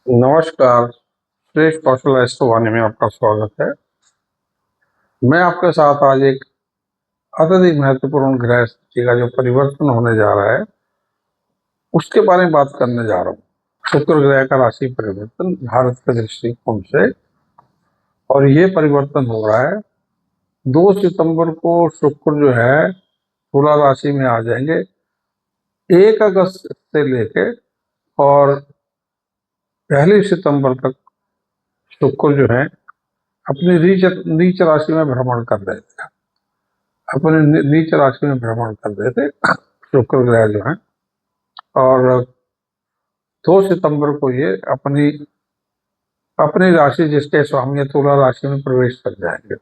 नमस्कार, श्रेष्ठ कौशल वाणी में आपका स्वागत है। मैं आपके साथ आज एक अत्यधिक महत्वपूर्ण ग्रह स्थिति का जो परिवर्तन होने जा रहा है, उसके बारे में बात करने जा रहा हूँ। शुक्र ग्रह का राशि परिवर्तन भारत के दृष्टिकोण से, और ये परिवर्तन हो रहा है 2 सितंबर को। शुक्र जो है तुला राशि में आ जाएंगे 1 अगस्त से लेके, और 1 सितंबर तक शुक्र जो है अपनी नीच राशि में भ्रमण कर रहे थे। अपने नीच राशि में भ्रमण कर रहे थे शुक्र ग्रह जो है, और 2 सितंबर को ये अपनी अपनी राशि जिसके स्वामी तुला राशि में प्रवेश कर जाएंगे।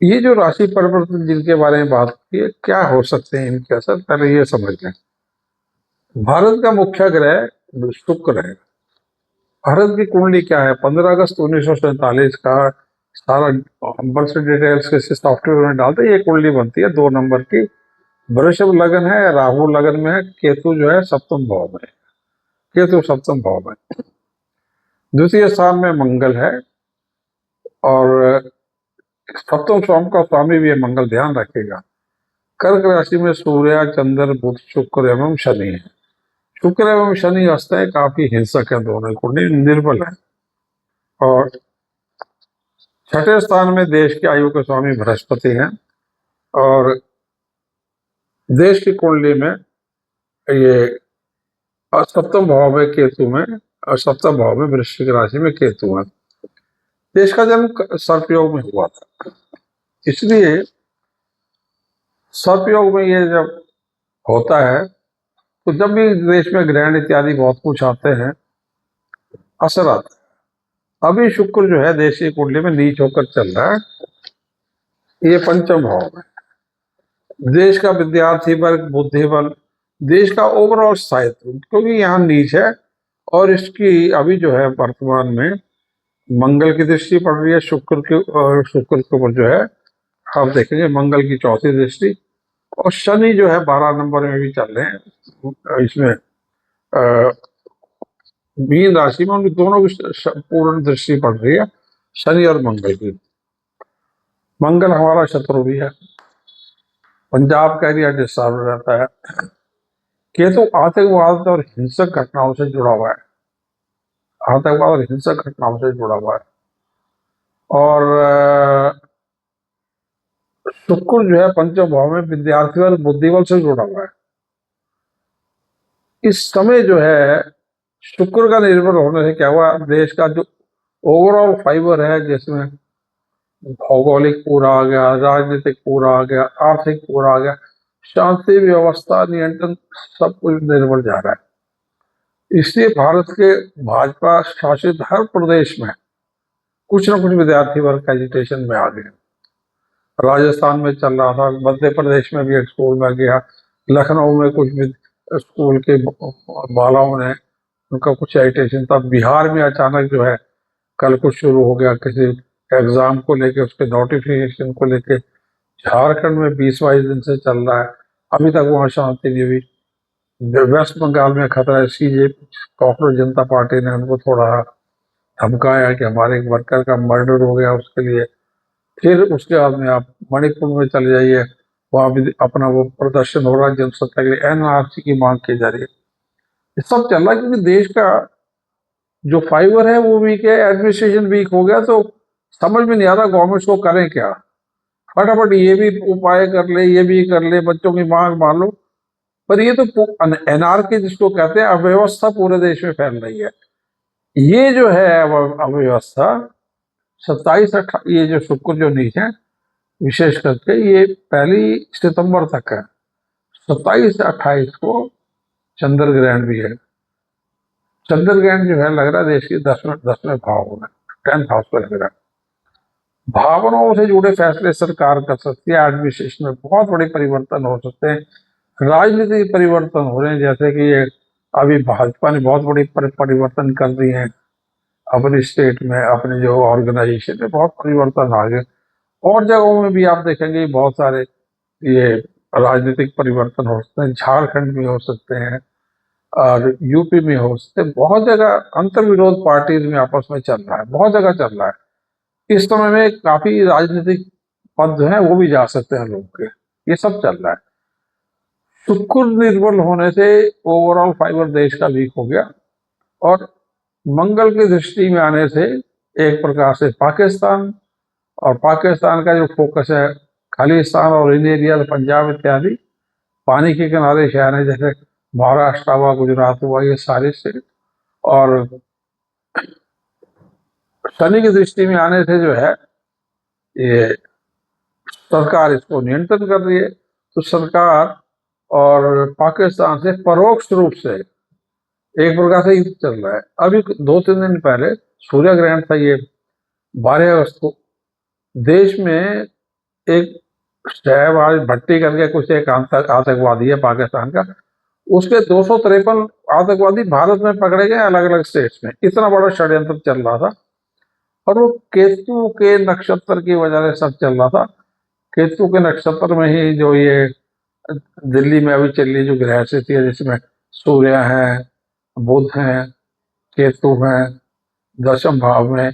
ये जो राशि परिवर्तन जिनके बारे में बात की है, क्या हो सकते हैं इनके असर, पहले ये समझ लें। भारत का मुख्य ग्रह शुक्र है। भारत की कुंडली क्या है? 15 अगस्त 1947 का सारा बर्थ डिटेल्स के सॉफ्टवेयर में डालते ये कुंडली बनती है 2 नंबर की। वृषभ लगन है, राहु लगन में है, केतु जो है सप्तम भाव में। केतु सप्तम भाव में, द्वितीय स्थान में मंगल है, और सप्तम स्वाम का स्वामी भी है मंगल, ध्यान रखिएगा। कर्क राशि में सूर्य, चंद्र, बुध, शुक्र एवं शनि है। शुक्र एवं शनि अवस्थाएं काफी हिंसक है, दोनों कुंडली निर्बल है। और छठे स्थान में देश के आयु के स्वामी बृहस्पति हैं, और देश की कुंडली में ये सप्तम भाव में केतु में, और सप्तम भाव में वृश्चिक राशि में केतु है। देश का जन्म सर्पयोग में हुआ था, इसलिए सर्पयोग में ये जब होता है तो जब भी देश में ग्रहण इत्यादि बहुत कुछ आते हैं, असर आता है। अभी शुक्र जो है देश की कुंडली में नीच होकर चल रहा है, ये पंचम भाव में। देश का विद्यार्थी वर्ग, बुद्धि बल, देश का ओवरऑल स्थायित्व, क्योंकि यहाँ नीच है, और इसकी अभी जो है वर्तमान में मंगल की दृष्टि पड़ रही है शुक्र के, और शुक्र के ऊपर जो है आप देखेंगे मंगल की चौथी दृष्टि, और शनि जो है 12 नंबर में भी चल रहे हैं। इसमें मीन राशि में उनकी दोनों की पूर्ण दृष्टि पड़ रही है, शनि और मंगल की। मंगल हमारा शत्रु भी है, पंजाब का एरिया डिस्टर्ब रहता है। केतु आतंकवाद और हिंसक घटनाओं से जुड़ा हुआ है, आतंकवाद और हिंसक घटनाओं से जुड़ा हुआ है। और शुक्र जो है पंचम भाव में विद्यार्थी और बुद्धिबल से जुड़ा हुआ है। इस समय जो है शुक्र का निर्भर होने से क्या हुआ, देश का जो ओवरऑल फाइबर है, जिसमें भौगोलिक पूरा आ गया, राजनीतिक पूरा आ गया, आर्थिक पूरा आ गया, शांति व्यवस्था नियंत्रण, सब कुछ निर्भर जा रहा है। इसलिए भारत के भाजपा शासित हर प्रदेश में कुछ ना कुछ विद्यार्थी वर्ग एजुटेशन में आ गए। राजस्थान में चल रहा था, मध्य प्रदेश में भी एक स्कूल में गया, लखनऊ में कुछ भी स्कूल के बालाओं ने उनका कुछ एजुटेशन था। बिहार में अचानक जो है कल कुछ शुरू हो गया किसी एग्जाम को लेके, उसके नोटिफिकेशन को लेके। झारखंड में 20-22 दिन से चल रहा है, अभी तक वहां शांति नहीं हुई। वेस्ट बंगाल में खतरा है, कॉकरोच जनता पार्टी ने उनको थोड़ा धमकाया कि हमारे एक वर्कर का मर्डर हो गया, उसके लिए। फिर उसके बाद में आप मणिपुर में चले जाइए, वहां भी अपना वो प्रदर्शन हो रहा है, जनसत्ता के लिए एनआरसी की मांग की जा रही है। ये सब चल रहा है क्योंकि देश का जो फाइबर है वो वीक है, एडमिनिस्ट्रेशन वीक हो गया, तो समझ में नहीं आ रहा गवर्नमेंट को करें क्या। फटाफट ये भी उपाय कर ले, ये भी कर ले, बच्चों की मांग मान लो, पर ये तो एनआरकी जिसको कहते हैं, अव्यवस्था पूरे देश में फैल रही है। ये जो है अव्यवस्था 27 ये जो शुक्र जो नीच है, विशेष करके ये 1 सितंबर तक है। 27 से 28 को चंद्र ग्रहण भी है। चंद्र ग्रहण जो है लग रहा है देश के 10वें भाव में, 10th हाउस पर लग रहा है। भावनाओं से जुड़े फैसले सरकार कर सकती है, एडमिनिस्ट्रेशन में बहुत बड़े परिवर्तन हो सकते हैं, राजनीतिक परिवर्तन हो रहे हैं। जैसे कि ये अभी भाजपा ने बहुत बड़ी परिवर्तन कर दिए हैं अपनी स्टेट में, अपने जो ऑर्गेनाइजेशन में बहुत परिवर्तन आ गए। और जगहों में भी आप देखेंगे बहुत सारे ये राजनीतिक परिवर्तन हो सकते हैं, झारखंड में हो सकते हैं, और यूपी में हो सकते, बहुत जगह अंतर विरोध पार्टीज में आपस में चल रहा है, बहुत जगह चल रहा है। इस समय में काफी राजनीतिक पद जो है वो भी जा सकते हैं लोग के, ये सब चल रहा है। शुक्र निर्बल होने से ओवरऑल फाइबर देश का वीक हो गया, और मंगल की दृष्टि में आने से एक प्रकार से पाकिस्तान, और पाकिस्तान का जो फोकस है खालिस्तान और इन एरिया, पंजाब इत्यादि पानी के किनारे शहर है, जैसे महाराष्ट्र हुआ, गुजरात हुआ, ये सारे स्टेट। और शनि की दृष्टि में आने से जो है ये सरकार इसको नियंत्रण कर रही है। तो सरकार और पाकिस्तान से परोक्ष रूप से एक प्रकार से युद्ध चल रहा है। अभी 2-3 दिन पहले सूर्य ग्रहण था, ये 12 अगस्त को। देश में एक शहबाज भट्टी करके कुछ एक आतंकवादी है पाकिस्तान का, उसके 253 आतंकवादी भारत में पकड़े गए अलग अलग स्टेट्स में। इतना बड़ा षड्यंत्र चल रहा था, और वो केतु के नक्षत्र की वजह से सब चल रहा था। केतु के नक्षत्र में ही जो ये दिल्ली में अभी चल रही जो ग्रह स्थिति है, जिसमें सूर्य है, बुध है, केतु है, दशम भाव में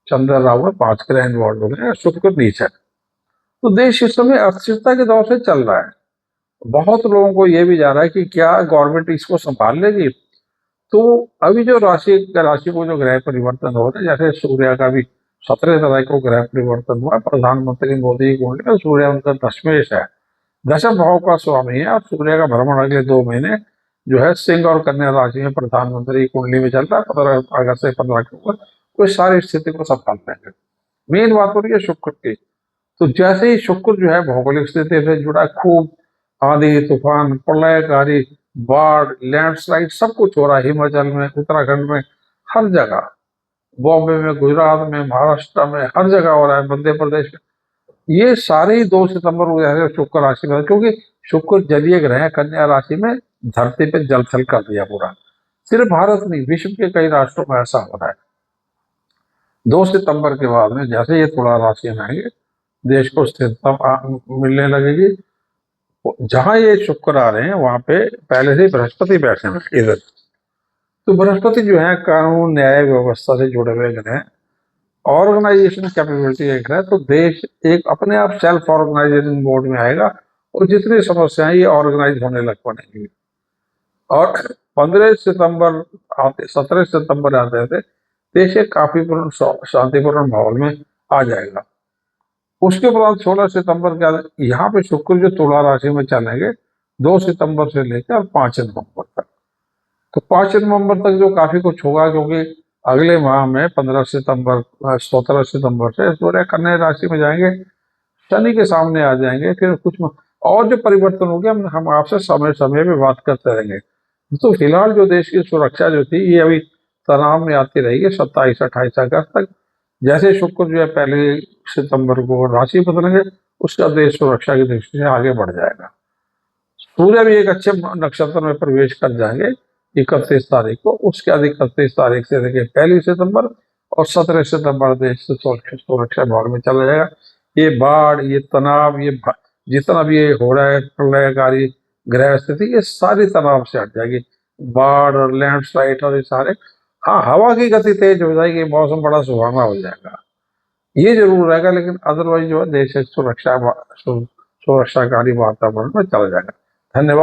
चंद्र राहु है, 5 ग्रह इन्वॉल्व हो गए हैं, शुक्र नीच है। तो देश इस समय अस्थिरता के दौर से चल रहा है। बहुत लोगों को ये भी जा रहा है कि क्या गवर्नमेंट इसको संभाल लेगी। तो अभी जो राशि को जो ग्रह परिवर्तन हो रहे हैं, जैसे सूर्य का भी 17 तारीख को ग्रह परिवर्तन हुआ, प्रधानमंत्री मोदी की कुंडली में सूर्य उनका दशमेश है, दशम भाव का स्वामी है, और सूर्य का भ्रमण अगले 2 महीने जो है सिंह और कन्या राशि में प्रधानमंत्री की कुंडली में चलता है, 15 अगस्त से 15 अक्टूबर। कोई सारी स्थिति को संभाल लेंगे। मेन बात हो रही है शुक्र की। तो जैसे ही शुक्र जो है भौगोलिक स्थिति से जुड़ा, खूब आंधी तूफान, प्रलयकारी, बाढ़, लैंडस्लाइड सब कुछ हो रहा है हिमाचल में, उत्तराखंड में, हर जगह, बॉम्बे में, गुजरात में, महाराष्ट्र में, हर जगह हो रहा है, मध्य प्रदेश में। ये सारे ही 2 सितंबर को जैसे शुक्र राशि में, क्योंकि शुक्र जलीय ग्रह है, कन्या राशि में धरती पे जलथल कर दिया पूरा। सिर्फ भारत नहीं, विश्व के कई राष्ट्रों में ऐसा हो रहा है। 2 सितंबर के बाद में जैसे ये तुला राशि में आएंगे, देश को स्थिरता मिलने लगेगी। जहां ये शुक्र आ रहे हैं वहां पे पहले से ही बृहस्पति बैठे हैं इधर। तो बृहस्पति जो है कानून न्याय व्यवस्था से जुड़े हुए ग्रह हैं, ऑर्गेनाइजेशन कैपेबिलिटी एक है। तो देश एक अपने आप सेल्फ ऑर्गेनाइजेशन मोड में आएगा, और जितनी समस्याएं ये ऑर्गेनाइज होने लग पड़ेंगी। और 15 सितंबर आते, 17 सितंबर आते थे, देश एक काफी पूर्ण शांतिपूर्ण माहौल में आ जाएगा। उसके बाद 16 सितंबर के यहाँ पे शुक्र जो तुला राशि में चलेंगे 2 सितंबर से लेकर 5 नवंबर तक। तो 5 नवंबर तक जो काफी कुछ होगा, क्योंकि अगले माह में 15 सितंबर 17 सितंबर से सूर्य कन्या राशि में जाएंगे, शनि के सामने आ जाएंगे। फिर कुछ और जो परिवर्तन हो गया हम आपसे समय समय पे बात करते रहेंगे। तो फिलहाल जो देश की सुरक्षा जो थी ये अभी तनाव में आती रहेगी 27-28 अगस्त तक। जैसे शुक्र जो है पहले सितंबर को राशि बदलेंगे, उसका देश सुरक्षा की दृष्टि से आगे बढ़ जाएगा। सूर्य भी एक अच्छे नक्षत्र में प्रवेश कर जाएंगे 31 तारीख को। उसके बाद 31 तारीख से लेकर 1 सितंबर और 17 सितंबर देश से सुरक्षा भाग में चला जाएगा। ये बाढ़, ये तनाव, ये जितना भी ये हो रहा है प्रलयकारी ग्रह स्थिति, ये सारी तनाव से हट जाएगी। बाढ़ और लैंडस्लाइड और ये सारे, हाँ हवा की गति तेज हो जाएगी, मौसम बड़ा सुहावना हो जाएगा, ये जरूर रहेगा। लेकिन अदरवाइज जो है देश एक सुरक्षाकारी वातावरण में चला जाएगा। धन्यवाद।